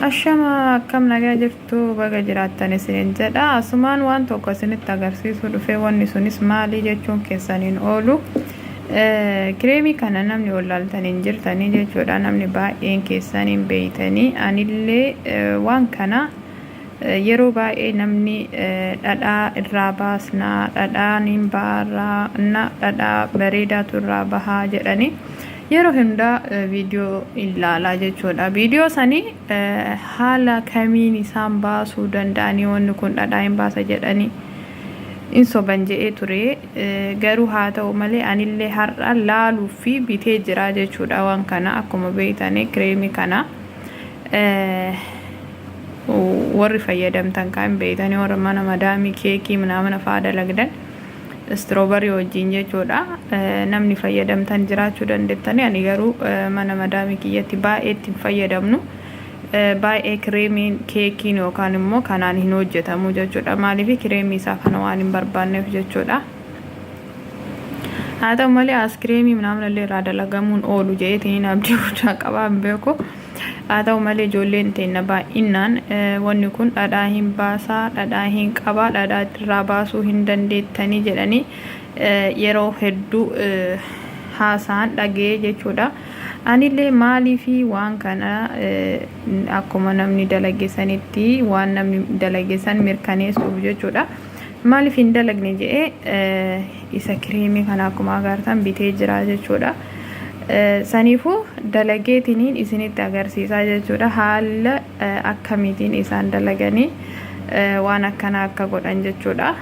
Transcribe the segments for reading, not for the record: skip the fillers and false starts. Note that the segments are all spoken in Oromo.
Ashama akkam nagaa jirtu baga jiraattan isin jedha. Asumaan waan tokko isinitti agarsiisuu dhufee wanni sunis maali jechuun keessaniin oolu. Kireemii kana namni wallaaltaniin jirtanii jechuudha. Namni baay'een keessaniin beeytanii anillee waan kana yeroo baay'ee namni dhadhaa irraa baasnaa, dhadhaan hin baarraa, dhadhaa bareedaatu irraa bahaa jedhanii yeroo hunda viidiyoo ilaalaa jechuudha. Viidiyoo sanii haala kamiin isaan baasuu danda'anii wanni kun dhadhaa hin baasa jedhanii in soban je'ee ture. Garuu haa ta'u malee anillee har'a laaluu fi bitee jira jechuudha. Waan kana akkuma beeytanii kireemii kana warri fayyadamtan kan beeytanii warra mana madaamii keekii mana fa'aa dalagdan strawberry wajjin jechuudha. Namni fayyadamtan jiraachuu dandeettanii ani garuu mana madaamii kiyyatti baay'ee ittiin fayyadamnu. Baay'ee kireemiin keekiin yookaan immoo kanaan hin hojjetamu jechuudha. Maaliif kireemii isaa kana waan hin barbaanneef jechuudha. Haa ta'u malee as kireemii illee irraa dalagamuun oolu jeetiin abdii guddaa qabaa hin beeku. Haa ta'u malee ijoolleen teenya baay'inaan wanni kun dhadhaa hin baasaa, dhadhaa hin qabaa, dhadhaa irraa baasuu hin dandeettanii jedhanii yeroo hedduu haasaan dhagee jechuudha. Anillee maaliifi waan kana akkuma namni dalageessanitti waan namni dalageessan mirkaneessuuf jechuudha. Maaliif hin dalagne jedhee isa kireemii kana akkuma agartan bitee jira jechuudha. Saniifuu dalageetiniin isinitti agarsiisaa jechuudha. Haala akkamiitiin isaan dalaganii waan akkana akka godhan jechuudha.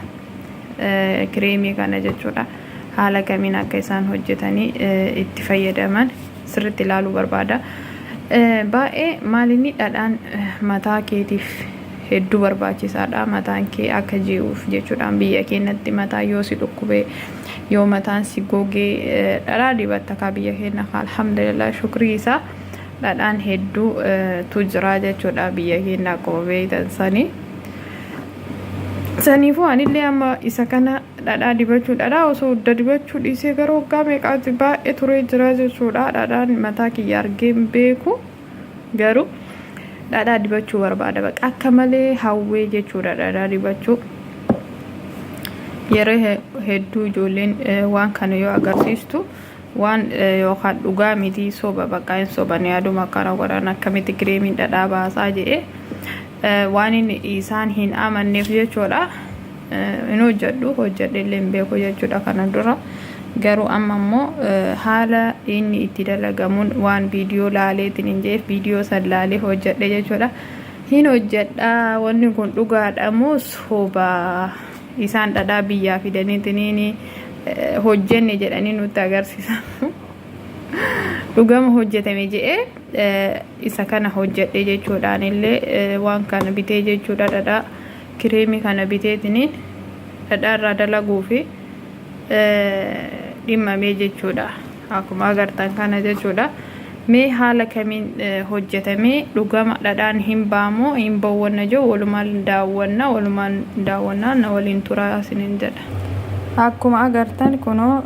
Kireemii kana jechuudha. Haala kamiin akka isaan hojjetanii itti fayyadaman sirriitti ilaaluu barbaada. Baay'ee maalinni dhadhaan mataa keetiif hedduu barbaachisaadha. Mataan kee akka ji'uuf jechuudha. Biyya keenyatti mataa yoo si dhukkubee yoo mataan si gogee dhadhaa dibatta ka biyya keenya alhamdulillah shukrii isaa dhadhaan hedduu tu jira jechuudha biyya keenya akkuma beeytan sanii. Saniifuu anillee amma isa kana dhadhaa dibachuu dhadhaa osoo hunda dibachuu dhiisee gara waggaa meeqaatti baay'ee turee jira jechuudha. Dhadhaan mataa kiyya argee hin beeku garuu dhadhaa dibachuu barbaada baqa akka malee hawwee jechuudha dhadhaa dibachuu. Yeroo hedduu ijoolleen waan kana yoo agarsiistu waan yookaan dhugaa miti soba baqa hin soban yaaduma akkana godhan akkamitti kireemiin dhadhaa baasaa jedhee waan inni isaan hin amanneef jechuudha. Hin hojjedhu hojjedheellee hin beeku jechuudha kana dura. Garuu amma immoo haala inni itti dalagamuun waan viidiyoo laaleetiin hin jeef viidiyoo san laalee hojjedhe jechuudha. Hin hojjedha wanni kun dhugaadha moo sobaa isaan dhadhaa biyyaa fidaniitiin hojjenne jedhanii nutti agarsiisan. Dhugama hojjetame jedhee isa kana hojjedhe jechuudhaan illee waan kana bitee jechuudha. Dhadhaa kireemii kana biteetiin dhadhaa irraa dalaguu fi dhimmamee jechuudha. Akkuma agartan kana jechuudha. Mee haala kamiin hojjetamee dhugama dhadhaan hin baamoo hin bawwanna jiru walumaan daawwannaa na waliin turaa isiniin jedha. Akkuma agartan kunoo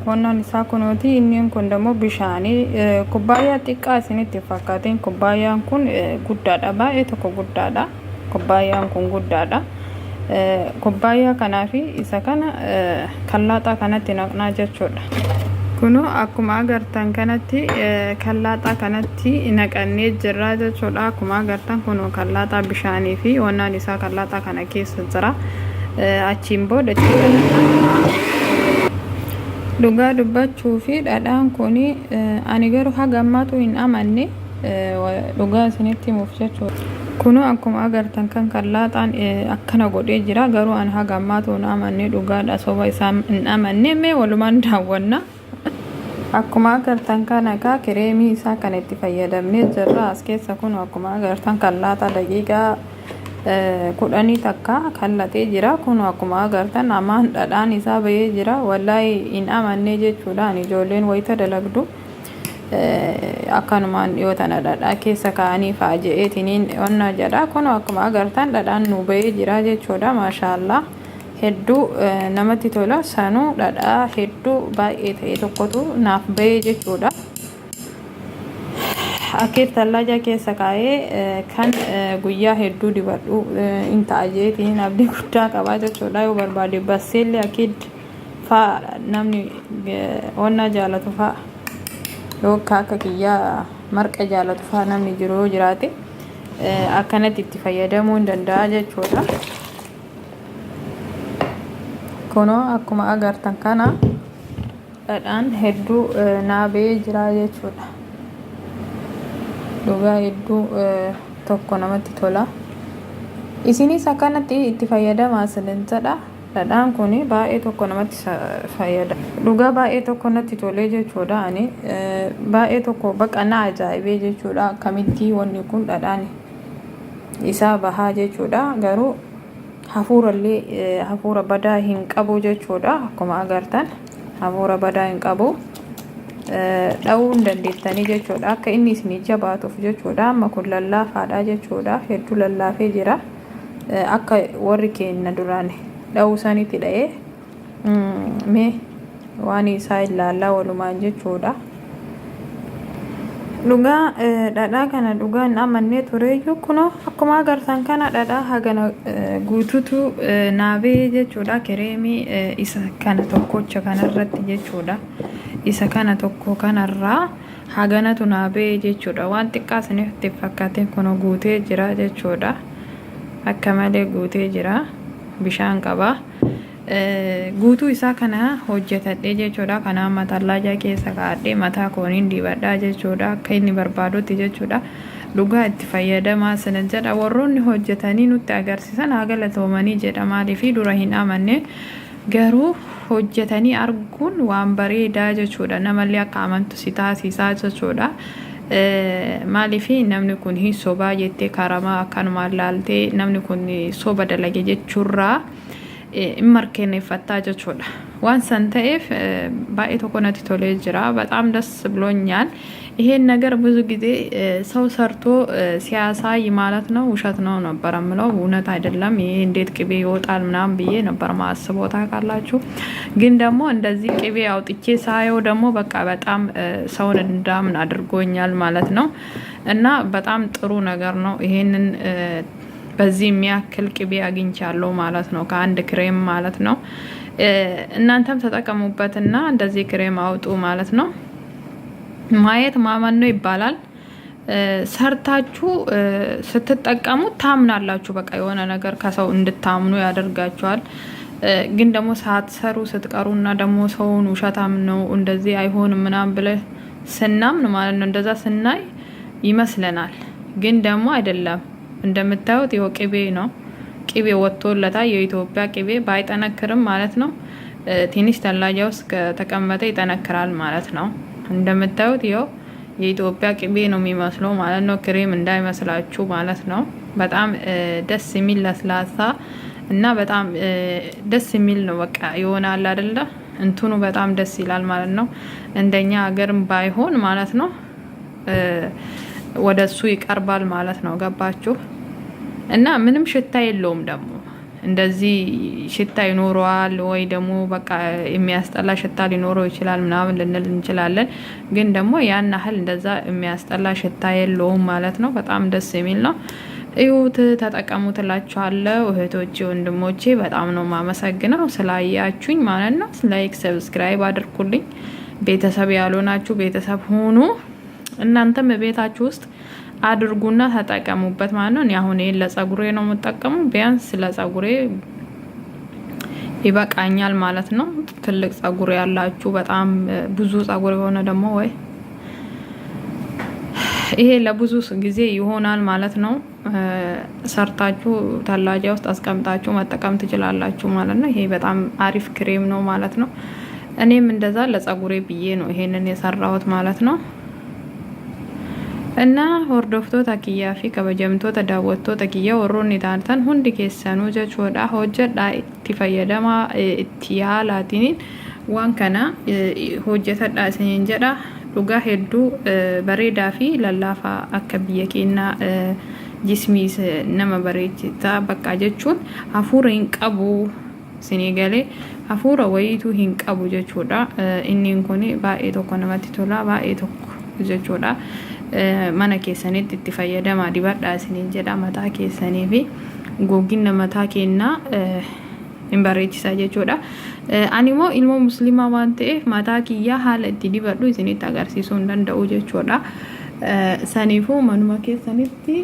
onnoon isaa kunooti. Inni kun immoo bishaanii kubbaayyaa xiqqaa isinitti fakkaateen kubbaayyaan kun guddaadha. Baay'ee tokko guddaadha. Kubbaayyaan kun guddaadha. Kubbaayyaa kanaa fi isa kana kallaaxaa kanatti naqnaa jechuudha. Kunoo akkuma agartan kanatti kallaaxaa kanatti naqannee jirra jechuudha. Akkuma agartan kunoo kallaaxaa bishaanii fi onnaan isaa kallaaxaa kana keessa jira. Achiin booda dhugaa dubbachuu fi dhadhaan kuni ani garuu haga ammaatu hin amanne dhugaa isinitti himuuf jechuudha. Kunoo akkuma agartan kan kallaaxaan akkana godhee jira. Garuu ani haga ammaatu hin amanne dhugaadha soba isaa hin amanne. Mee walumaan daawwanna. Akkuma agartan kana egaa kireemii isaa kan itti fayyadamnee jirra. As keessa kun akkuma agartan kallaaxaa daqiiqaa 10 takka kallatee jira. Kun akkuma agartan amaan dhadhaan isaa bahee jira. Wallaahi hin amannee jechuudha. Ijoolleen wayita dalagdu akkanumaan dhiyootana dhadhaa keessa kaa'anii fa'a je'eetiniin onna jedha. Kun akkuma agartan dhadhaan nu bahee jira jechuudha. Maashaallah. Hedduu namatti tola. Sanuu dhadhaa hedduu baay'ee ta'e tokkotu naaf bahee jechuudha. akkeet tallaaja keessa kaa'ee kan guyyaa hedduu dibadhu inta ajeetiin abdii guddaa qabaa jechuudha. yoo barbaade basseellee akkeet faa namni onna jaalatu faa yoo akka kiyyaa marqa jaalatu faa namni jiru jiraate akkanatti itti fayyadamuu danda'a jechuudha. kunoo akkuma agartan kana dhadhaan hedduu naabee jira jechuudha. dhugaa hedduu tokko namatti tola. isinis akkanatti itti fayyadamaa silintadha. dhadhaan kun baay'ee tokko namatti fayyada. dhugaa baay'ee tokko natti tolee jechuudha. ani baay'ee tokko baqa na ajaa'ibee jechuudha. akkamitti wanni kun dhadhaan isaa bahaa jechuudha. garuu hafuurallee hafuura badaa hin qabu jechuudha. akkuma agartan hafuura badaa hin qabu. dha'uu dandeettanii jechuudha. akka inni isin jabaatuuf jechuudha. amma kun lallaafaadha jechuudha. hedduu lallaafee jira. akka warri keenya duraan dha'uu sanitti dha'ee mee waan isaa ilaallaa walumaan jechuudha. dhugaa dhadhaa kana dhugaan amannee tureeyyuu kunoo akkuma agartan kana dhadhaa hagana guututu naabee jechuudha. kireemii isa kana tokkocha kanarratti jechuudha. isa kana tokko kanarraa haganatu naabee jechuudha. waan xiqqaa isiniif itti fakkaate kunoo guutee jira jechuudha. akka malee guutee jira. bishaan qaba. guutuu isaa kana hojjetadhee jechuudha. kana matallaaja keessa kaa'adhee mataa kooniin dibadhaa jechuudha. akka inni barbaadutti jechuudha. dhugaa itti fayyadamaa sana jedha. warroonni hojjetanii nutti agarsiisan haa galatoomanii jedha. maaliifi dura hin amanne garuu hojjetanii arguun waan bareedaa jechuudha. namallee akka amantu si taasisaa jechuudha. maaliifi namni kun hin sobaa jettee karamaa akkanumaan laaltee namni kun soba dalage jechuurraa markeeffattaa jechuudha. waan san ta'eef baay'ee tokko natti tolee jira. በጣም ደስ ብሎኛል። ይሄን ነገር ብዙ ጊዜ ሰው ሰርቶ ሲያሳይ ማለት ነው ውሸት ነው ነበር የምለው። እውነት አይደለም። ይሄ እንዴት ቅቤ ይወጣል ምናምን ብዬ ነበር ማስበው ታውቃላችሁ። ግን ደግሞ እንደዚህ ቅቤ አውጥቼ ሳየው ደግሞ በቃ በጣም ሰውን እንዳምን አድርጎኛል ማለት ነው። እና በጣም ጥሩ ነገር ነው። ይሄንን በዚህ የሚያክል ቅቤ አግኝቻለሁ ማለት ነው። ከአንድ ክሬም ማለት ነው። እናንተም ተጠቀሙበትና እንደዚህ ክሬም አውጡ ማለት ነው። ማየት ማመን ነው ይባላል። ሰርታችሁ ስትጠቀሙ ታምናላችሁ። በቃ የሆነ ነገር ከሰው እንድታምኑ ያደርጋችኋል። ግን ደግሞ ሳትሰሩ ስትቀሩና ደግሞ ሰውን ውሸታም ነው እንደዚህ አይሆንም ምናምን ብለ ስናምን ማለት ነው እንደዛ ስናይ ይመስለናል። ግን ደግሞ አይደለም። እንደምታዩት ይሄ ቅቤ ነው። ቅቤ ወጥቶለታ የኢትዮጵያ ቅቤ ባይጠነክርም ማለት ነው ትንሽ ተላጃ ውስጥ ከተቀመጠ ይጠነክራል ማለት ነው። እንደምታዩት ይሄው የኢትዮጵያ ቅቤ ነው የሚመስለው ማለት ነው። ክሬም እንዳይመስላችሁ ማለት ነው። በጣም ደስ የሚል ለስላሳ እና በጣም ደስ የሚል ነው። በቃ ይሆናል አይደለ? እንትኑ በጣም ደስ ይላል ማለት ነው። እንደኛ ሀገርም ባይሆን ማለት ነው ወደሱ ይቀርባል ማለት ነው። ገባችሁ? እና ምንም ሽታ የለውም ደግሞ እንደዚህ ሽታ ይኖረዋል ወይ ደግሞ በቃ የሚያስጠላ ሽታ ሊኖረው ይችላል ምናምን ልንል እንችላለን። ግን ደግሞ ያን ያህል እንደዛ የሚያስጠላ ሽታ የለውም ማለት ነው። በጣም ደስ የሚል ነው። እዩት፣ ተጠቀሙትላችኋለሁ እህቶቼ ወንድሞቼ። በጣም ነው ማመሰግነው ስላያችሁኝ ማለት ነው። ላይክ ሰብስክራይብ አድርጉልኝ። ቤተሰብ ያልሆናችሁ ቤተሰብ ሁኑ። እናንተም ቤታችሁ ውስጥ አድርጉና ተጠቀሙበት ማለት ነው። እኔ አሁን ይሄን ለጸጉሬ ነው የምጠቀሙ። ቢያንስ ለጸጉሬ ይበቃኛል ማለት ነው። ትልቅ ጸጉር ያላችሁ በጣም ብዙ ጸጉር የሆነ ደግሞ ወይ ይሄ ለብዙ ጊዜ ይሆናል ማለት ነው። ሰርታችሁ ተላጃ ውስጥ አስቀምጣችሁ መጠቀም ትችላላችሁ ማለት ነው። ይሄ በጣም አሪፍ ክሬም ነው ማለት ነው። እኔም እንደዛ ለጸጉሬ ብዬ ነው ይሄንን የሰራሁት ማለት ነው። እና hordoftoota kiyyaa fi kabajamtoota daawwattoota kiyyaa warroonni taatan hundi keessanuu jechuudha hojjedhaa itti fayyadamaa itti yaalaatiin waan kana hojjetadhaa isiniin jedha. dhugaa hedduu bareedaa fi lallaafaa akka biyya keenyaa jismiis nama bareechita bakka jechuun hafuura hin qabu isinii galee hafuura wayiitu hin qabu jechuudha. inni kun baay'ee tokko namatti tola baay'ee tokko jechuudha. mana keessanitti itti fayyadamaa dibadhaa isiniin jedha mataa keessanii fi googina mataa keenna hin bareechisa jechuudha. Ani immoo ilmoo muslimaa waan ta'eef mataa kiyyaa haala itti dibadhu isinitti agarsiisuu hin danda'u jechuudha. Saniifuu manuma keessanitti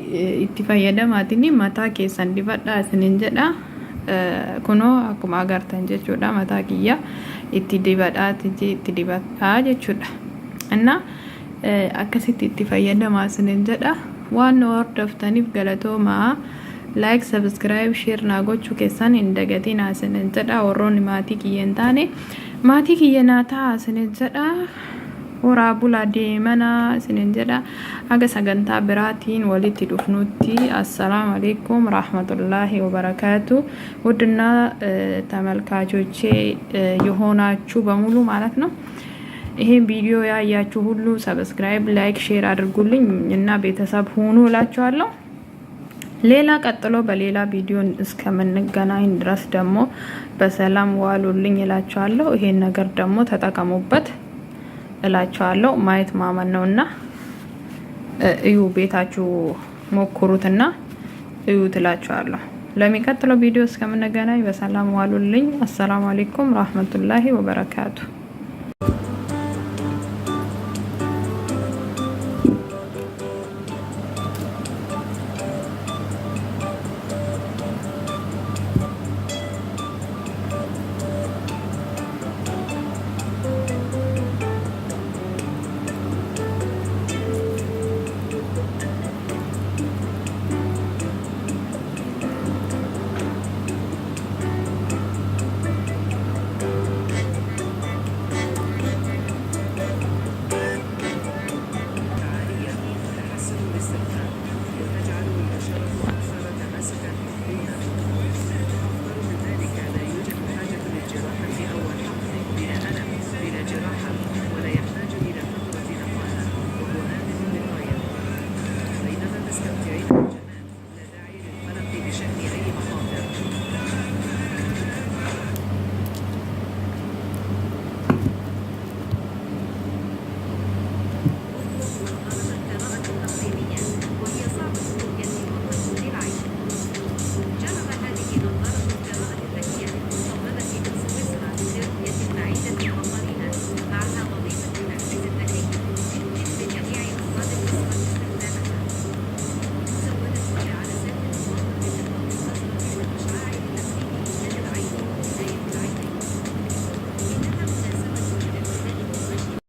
itti fayyadamaatiin mataa keessan dibadhaa isiniin jedha. Kunoo akkuma agartan jechuudha mataa kiyyaa itti dibadhaa jechuudha. Inna akkasitti itti fayyadamaa isiniin jedha. Waan hordoftaniif galatoomaa. Like, subscribe, share na gochuu keessan hin dagatinaa isiniin jedha. Warroonni maatii kiyya hin taane maatii kiyya naa ta'a isiniin jedha. Horaa bulaa deemanaa isiniin jedha. Haga sagantaa biraatiin walitti dhufnutti assalaamu alaykum rahmatullahi wabarakatuh. ውድና ተመልካቾቼ የሆናችሁ በሙሉ ማለት ነው ይሄን ቪዲዮ ያያችሁ ሁሉ ሰብስክራይብ ላይክ ሼር አድርጉልኝ እና ቤተሰብ ሁኑ እላችኋለሁ። ሌላ ቀጥሎ በሌላ ቪዲዮ እስከምንገናኝ ድረስ ደግሞ በሰላም ዋሉልኝ እላችኋለሁ። ይሄን ነገር ደግሞ ተጠቀሙበት እላችኋለሁ። ማየት ማመን ነውና እዩ ቤታችሁ ሞክሩትና እዩ እላችኋለሁ። ለሚቀጥለው ቪዲዮ እስከምንገናኝ በሰላም ዋሉልኝ። አሰላሙ አለይኩም ረህመቱላሂ ወበረካቱ።